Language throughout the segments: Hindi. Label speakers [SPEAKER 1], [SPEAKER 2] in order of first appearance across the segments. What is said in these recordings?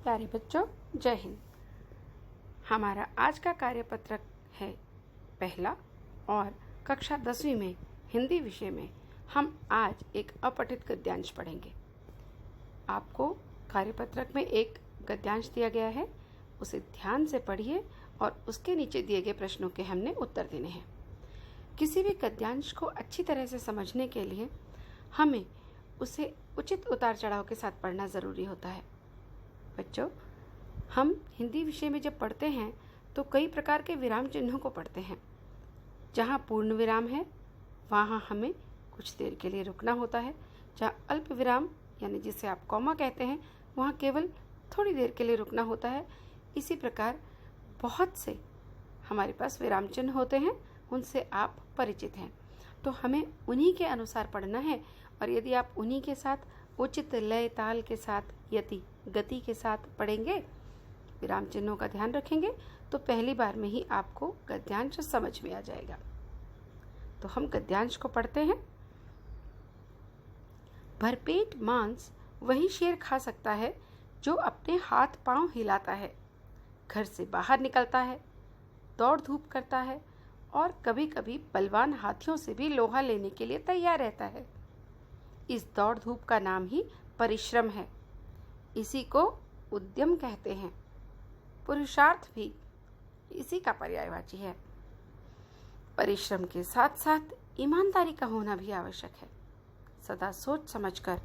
[SPEAKER 1] प्यारे बच्चों, जय हिंद। हमारा आज का कार्यपत्रक है पहला और कक्षा 10वीं में हिंदी विषय में हम आज एक अपठित गद्यांश पढ़ेंगे। आपको कार्यपत्रक में एक गद्यांश दिया गया है, उसे ध्यान से पढ़िए और उसके नीचे दिए गए प्रश्नों के हमने उत्तर देने हैं। किसी भी गद्यांश को अच्छी तरह से समझने के लिए हमें उसे उचित उतार चढ़ाव के साथ पढ़ना ज़रूरी होता है। बच्चों, हम हिंदी विषय में जब पढ़ते हैं तो कई प्रकार के विराम चिन्हों को पढ़ते हैं। जहाँ पूर्ण विराम है वहाँ हमें कुछ देर के लिए रुकना होता है। जहाँ अल्प विराम यानी जिसे आप कॉमा कहते हैं वहाँ केवल थोड़ी देर के लिए रुकना होता है। इसी प्रकार बहुत से हमारे पास विराम चिन्ह होते हैं, उनसे आप परिचित हैं, तो हमें उन्हीं के अनुसार पढ़ना है। और यदि आप उन्हीं के साथ उचित लय ताल के साथ गति के साथ पढ़ेंगे, विराम चिन्हों का ध्यान रखेंगे, तो पहली बार में ही आपको गद्यांश समझ में आ जाएगा। तो हम गद्यांश को पढ़ते हैं। भरपेट मांस वही शेर खा सकता है जो अपने हाथ पांव हिलाता है, घर से बाहर निकलता है, दौड़ धूप करता है और कभी कभी बलवान हाथियों से भी लोहा लेने के लिए तैयार रहता है। इस दौड़ धूप का नाम ही परिश्रम है। इसी को उद्यम कहते हैं। पुरुषार्थ भी इसी का पर्यायवाची है। परिश्रम के साथ साथ ईमानदारी का होना भी आवश्यक है। सदा सोच समझकर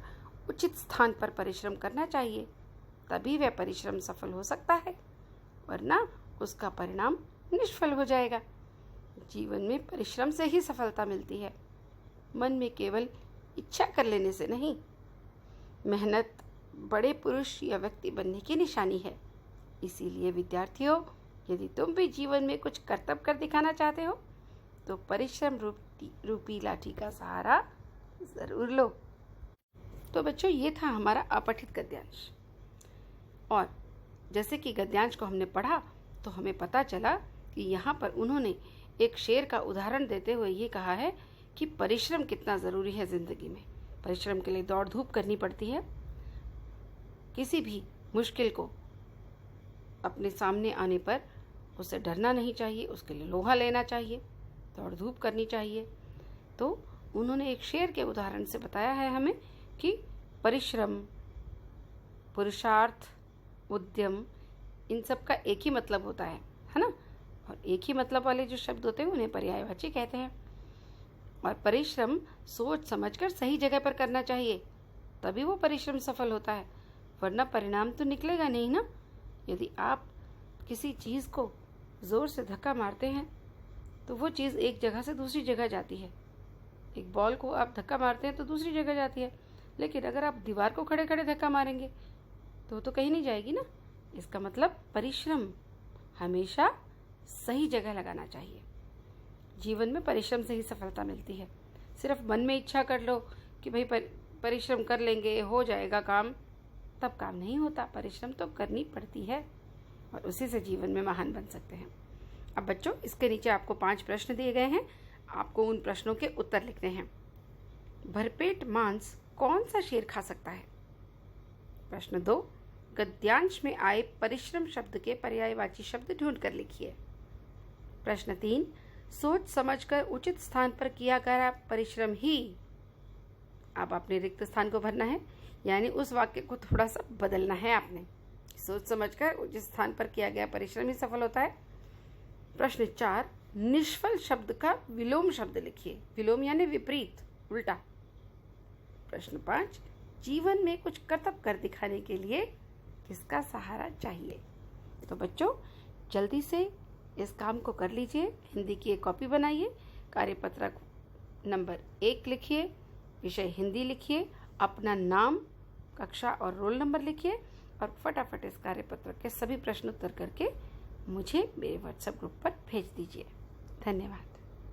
[SPEAKER 1] उचित स्थान पर परिश्रम करना चाहिए, तभी वह परिश्रम सफल हो सकता है, वरना उसका परिणाम निष्फल हो जाएगा। जीवन में परिश्रम से ही सफलता मिलती है, मन में केवल इच्छा कर लेने से नहीं। मेहनत बड़े पुरुष या व्यक्ति बनने की निशानी है। इसीलिए विद्यार्थियों, यदि तुम भी जीवन में कुछ करतब कर दिखाना चाहते हो तो परिश्रम रूपी लाठी का सहारा जरूर लो। तो बच्चों, ये था हमारा अपठित गद्यांश। और जैसे कि गद्यांश को हमने पढ़ा तो हमें पता चला कि यहाँ पर उन्होंने एक शेर का उदाहरण देते हुए ये कहा है कि परिश्रम कितना ज़रूरी है ज़िंदगी में। परिश्रम के लिए दौड़ धूप करनी पड़ती है। किसी भी मुश्किल को अपने सामने आने पर उसे डरना नहीं चाहिए, उसके लिए लोहा लेना चाहिए, दौड़ धूप करनी चाहिए। तो उन्होंने एक शेर के उदाहरण से बताया है हमें कि परिश्रम, पुरुषार्थ, उद्यम, इन सब का एक ही मतलब होता है ना। और एक ही मतलब वाले जो शब्द होते हैं उन्हें पर्यायवाची कहते हैं। और परिश्रम सोच समझकर सही जगह पर करना चाहिए, तभी वो परिश्रम सफल होता है, वरना परिणाम तो निकलेगा नहीं ना। यदि आप किसी चीज़ को ज़ोर से धक्का मारते हैं तो वो चीज़ एक जगह से दूसरी जगह जाती है। एक बॉल को आप धक्का मारते हैं तो दूसरी जगह जाती है, लेकिन अगर आप दीवार को खड़े खड़े धक्का मारेंगे तो कहीं नहीं जाएगी ना। इसका मतलब परिश्रम हमेशा सही जगह लगाना चाहिए। जीवन में परिश्रम से ही सफलता मिलती है। सिर्फ मन में इच्छा कर लो कि भाई परिश्रम कर लेंगे, हो जाएगा काम, तब काम नहीं होता। परिश्रम तो करनी पड़ती है और उसी से जीवन में महान बन सकते हैं। अब बच्चों, इसके नीचे आपको 5 प्रश्न दिए गए हैं। आपको उन प्रश्नों के उत्तर लिखने हैं। भरपेट मांस कौन सा शेर खा सकता है? प्रश्न 2, गद्यांश में आए परिश्रम शब्द के पर्यायवाची शब्द ढूंढ कर लिखिए। प्रश्न 3, सोच समझकर उचित स्थान पर किया गया परिश्रम ही। अब अपने रिक्त स्थान को भरना है, यानी उस वाक्य को थोड़ा सा बदलना है आपने। सोच समझकर उचित स्थान पर किया गया परिश्रम ही सफल होता है। प्रश्न 4, निष्फल शब्द का विलोम शब्द लिखिए। विलोम यानी विपरीत, उल्टा। प्रश्न 5, जीवन में कुछ कर्तव्य कर दिखाने के लिए किसका सहारा चाहिए? तो बच्चों, जल्दी से इस काम को कर लीजिए। हिंदी की एक कॉपी बनाइए, कार्यपत्रक नंबर 1 लिखिए, विषय हिंदी लिखिए, अपना नाम, कक्षा और रोल नंबर लिखिए और फटाफट इस कार्यपत्रक के सभी प्रश्न उत्तर करके मुझे मेरे व्हाट्सएप ग्रुप पर भेज दीजिए। धन्यवाद।